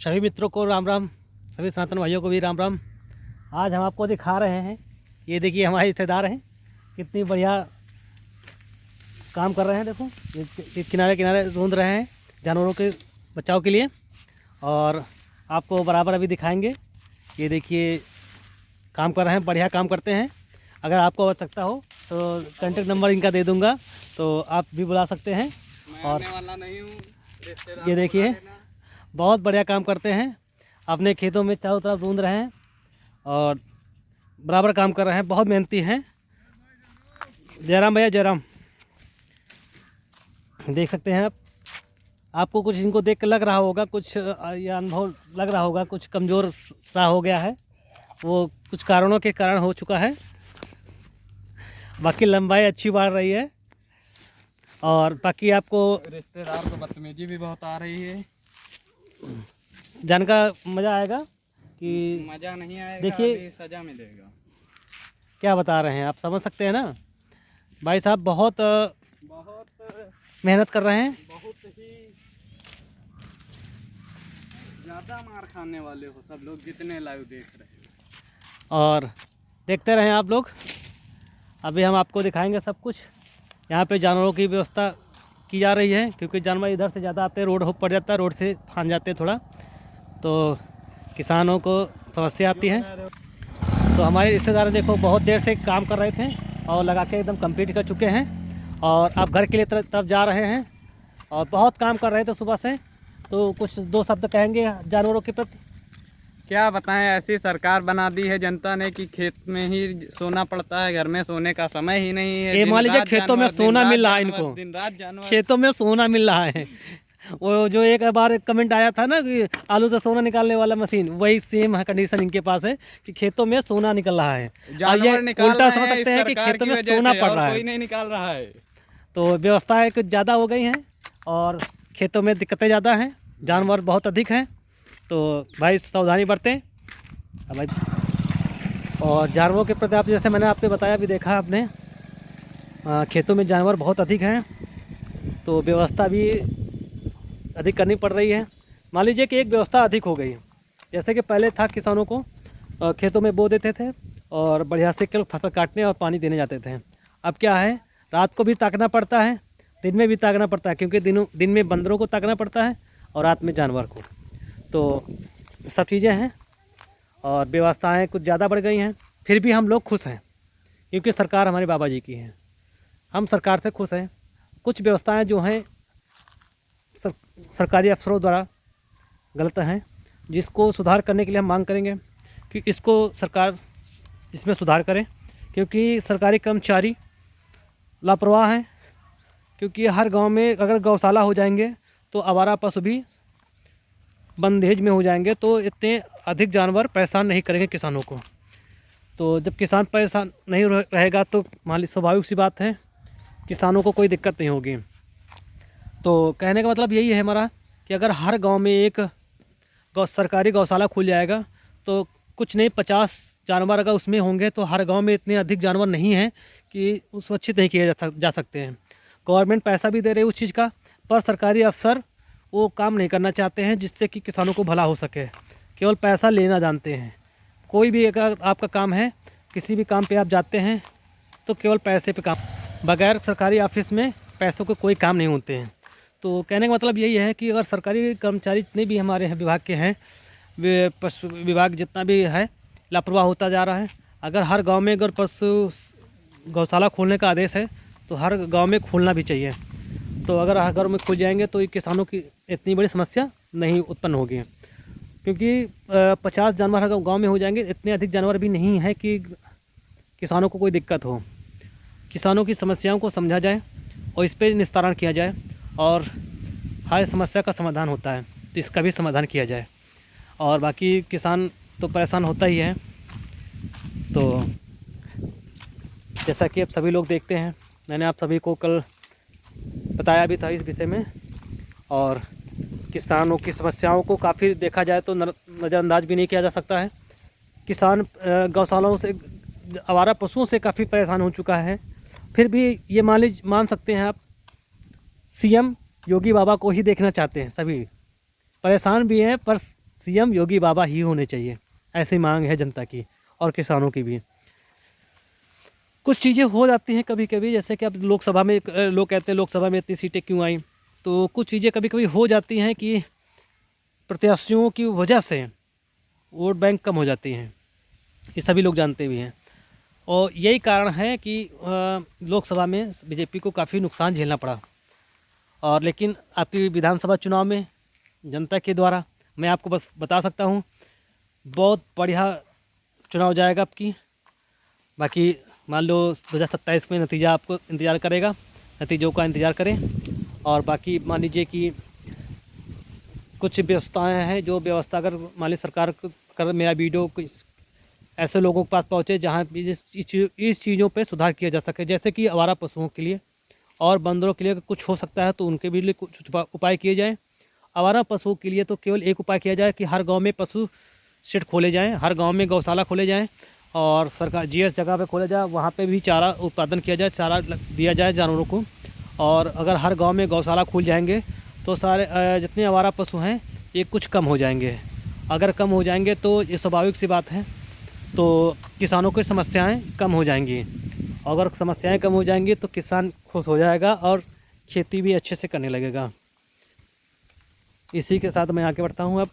सभी मित्रों को राम राम, सभी सनातन भाइयों को भी राम राम। आज हम आपको दिखा रहे हैं, ये देखिए हमारे रिश्तेदार हैं, कितनी बढ़िया काम कर रहे हैं। देखो ये किनारे किनारे ढूंढ रहे हैं जानवरों के बचाव के लिए, और आपको बराबर अभी दिखाएंगे। ये देखिए काम कर रहे हैं, बढ़िया काम करते हैं। अगर आपको आवश्यकता हो तो कॉन्टेक्ट नंबर इनका दे दूंगा, तो आप भी बुला सकते हैं। और वाला नहीं हूँ, ये देखिए बहुत बढ़िया काम करते हैं, अपने खेतों में चारों तरफ ढूंढ रहे हैं और बराबर काम कर रहे हैं, बहुत मेहनती हैं। जयराम भैया जयराम, देख सकते हैं आप। आपको कुछ इनको देख कर लग रहा होगा, कुछ या अनुभव लग रहा होगा कुछ कमज़ोर सा हो गया है, वो कुछ कारणों के कारण हो चुका है। बाकी लंबाई अच्छी बढ़ रही है, और बाकी आपको रिश्तेदार को बदतमीजी भी बहुत आ रही है। जानकर मज़ा आएगा कि मज़ा नहीं आएगा, देखिए सजा मिलेगा। क्या बता रहे हैं, आप समझ सकते हैं ना। भाई साहब बहुत मेहनत कर रहे हैं। बहुत ही ज़्यादा मार खाने वाले हो सब लोग जितने लाइव देख रहे हैं, और देखते रहें आप लोग। अभी हम आपको दिखाएंगे सब कुछ। यहाँ पे जानवरों की व्यवस्था की जा रही है, क्योंकि जानवर इधर से ज़्यादा आते हैं, रोड पड़ जाता है, रोड से फान जाते हैं थोड़ा, तो किसानों को समस्या आती है। तो हमारे रिश्तेदार देखो बहुत देर से काम कर रहे थे और लगा के एकदम कंप्लीट कर चुके हैं, और अब घर के लिए तरफ जा रहे हैं, और बहुत काम कर रहे थे सुबह से। तो कुछ दो शब्द कहेंगे जानवरों के प्रति। क्या बताएं, ऐसी सरकार बना दी है जनता ने कि खेत में ही सोना पड़ता है, घर में सोने का समय ही नहीं है। ये मान लीजिए खेतों में सोना मिल रहा है इनको, दिन रात जानवर खेतों में सोना मिल रहा है। वो जो एक बार कमेंट आया था ना कि आलू से सोना निकालने वाला मशीन, वही सेम कंडीशन इनके पास है कि खेतों में सोना निकल रहा है। जानवर निकाल उल्टा रहे समझ हैं सकते इस हैं कि सरकार खेतों की में वजह सोना से, पड़ और रहा कोई है। नहीं निकाल रहा है। तो व्यवस्थाएं कुछ ज़्यादा हो गई हैं, और खेतों में दिक्कतें ज़्यादा हैं, जानवर बहुत अधिक हैं। तो भाई सावधानी बरतें भाई। और जानवरों के प्रति आप जैसे मैंने आपको बताया, भी देखा आपने, खेतों में जानवर बहुत अधिक हैं, तो व्यवस्था भी अधिक करनी पड़ रही है। मान लीजिए कि एक व्यवस्था अधिक हो गई है। जैसे कि पहले था, किसानों को खेतों में बो देते थे और बढ़िया से केवल फसल काटने और पानी देने जाते थे। अब क्या है, रात को भी ताकना पड़ता है, दिन में भी ताकना पड़ता है, क्योंकि दिन में बंदरों को ताकना पड़ता है और रात में जानवर को। तो सब चीज़ें हैं, और व्यवस्थाएं कुछ ज़्यादा बढ़ गई हैं। फिर भी हम लोग खुश हैं, क्योंकि सरकार हमारे बाबा जी की है, हम सरकार से खुश हैं। कुछ व्यवस्थाएं जो हैं सरकारी अफसरों द्वारा गलत हैं, जिसको सुधार करने के लिए हम मांग करेंगे कि इसको सरकार इसमें सुधार करे, क्योंकि सरकारी कर्मचारी लापरवाह हैं। क्योंकि हर गांव में अगर गौशाला हो जाएंगे तो आवारा पशु भी बंदेज में हो जाएंगे, तो इतने अधिक जानवर परेशान नहीं करेंगे किसानों को। तो जब किसान परेशान नहीं रहेगा तो मान ली स्वाभाविक सी बात है, किसानों को कोई दिक्कत नहीं होगी। तो कहने का मतलब यही है हमारा कि अगर हर गांव में एक सरकारी गौशाला खुल जाएगा तो कुछ नहीं 50 जानवर अगर उसमें होंगे, तो हर गांव में इतने अधिक जानवर नहीं हैं कि सुरक्षित नहीं किए जा सकते हैं। गवर्नमेंट पैसा भी दे रही है उस चीज़ का, पर सरकारी अफसर वो काम नहीं करना चाहते हैं जिससे कि किसानों को भला हो सके, केवल पैसा लेना जानते हैं। कोई भी अगर आपका काम है, किसी भी काम पे आप जाते हैं तो केवल पैसे पे काम, बगैर सरकारी ऑफिस में पैसों के कोई काम नहीं होते हैं। तो कहने का मतलब यही है कि अगर सरकारी कर्मचारी जितने भी हमारे विभाग के हैं, वे पशु विभाग जितना भी है लापरवाह होता जा रहा है। अगर हर गांव में अगर पशु गौशाला खोलने का आदेश है तो हर गांव में खोलना भी चाहिए। तो अगर हर गाँव में खुल जाएंगे तो किसानों की इतनी बड़ी समस्या नहीं उत्पन्न होगी, क्योंकि 50 जानवर अगर गाँव में हो जाएंगे, इतने अधिक जानवर भी नहीं है कि किसानों को कोई दिक्कत हो। किसानों की समस्याओं को समझा जाए और इस पर निस्तारण किया जाए, और हर समस्या का समाधान होता है तो इसका भी समाधान किया जाए। और बाकी किसान तो परेशान होता ही है। तो जैसा कि आप सभी लोग देखते हैं, मैंने आप सभी को कल बताया भी था इस विषय में, और किसानों की समस्याओं को काफ़ी देखा जाए तो नज़रअंदाज भी नहीं किया जा सकता है। किसान गौशालाओं से, आवारा पशुओं से काफ़ी परेशान हो चुका है। फिर भी ये मान सकते हैं आप, सीएम योगी बाबा को ही देखना चाहते हैं। सभी परेशान भी हैं, पर सीएम योगी बाबा ही होने चाहिए, ऐसी मांग है जनता की और किसानों की भी। कुछ चीज़ें हो जाती हैं कभी कभी, जैसे कि अब लोकसभा में लोग कहते हैं लोकसभा में इतनी सीटें क्यों आई, तो कुछ चीज़ें कभी कभी हो जाती हैं कि प्रत्याशियों की वजह से वोट बैंक कम हो जाती हैं, ये सभी लोग जानते भी हैं। और यही कारण है कि लोकसभा में बीजेपी को काफ़ी नुकसान झेलना पड़ा। और लेकिन आपकी विधानसभा चुनाव में जनता के द्वारा मैं आपको बस बता सकता हूँ, बहुत बढ़िया चुनाव जाएगा आपकी। बाकी मान लो 2027 में नतीजा आपको इंतज़ार करेगा, नतीजों का इंतज़ार करें। और बाकी मान लीजिए कि कुछ व्यवस्थाएं हैं, जो व्यवस्था अगर मान लीजिए सरकार अगर मेरा वीडियो कुछ ऐसे लोगों के पास पहुँचे जहाँ इस चीज़ों पे सुधार किया जा सके, जैसे कि आवारा पशुओं के लिए और बंदरों के लिए अगर कुछ हो सकता है तो उनके भी लिए कुछ उपाय किए जाएँ। आवारा पशुओं के लिए तो केवल एक उपाय किया जाए कि हर गांव में पशु शेड खोले जाएं, हर गांव में गौशाला खोले जाएं और सरकार जीएस जगह पे खोले जाए, वहाँ पे भी चारा उत्पादन किया जाए, चारा दिया जाए जानवरों को। और अगर हर गांव में गौशाला खुल जाएंगे तो सारे जितने आवारा पशु हैं ये कुछ कम हो जाएंगे। अगर कम हो जाएंगे तो ये स्वाभाविक सी बात है, तो किसानों की समस्याएँ कम हो जाएंगी। अगर समस्याएँ कम हो जाएंगी तो किसान खुश हो जाएगा और खेती भी अच्छे से करने लगेगा। इसी के साथ मैं आगे बढ़ता हूँ अब।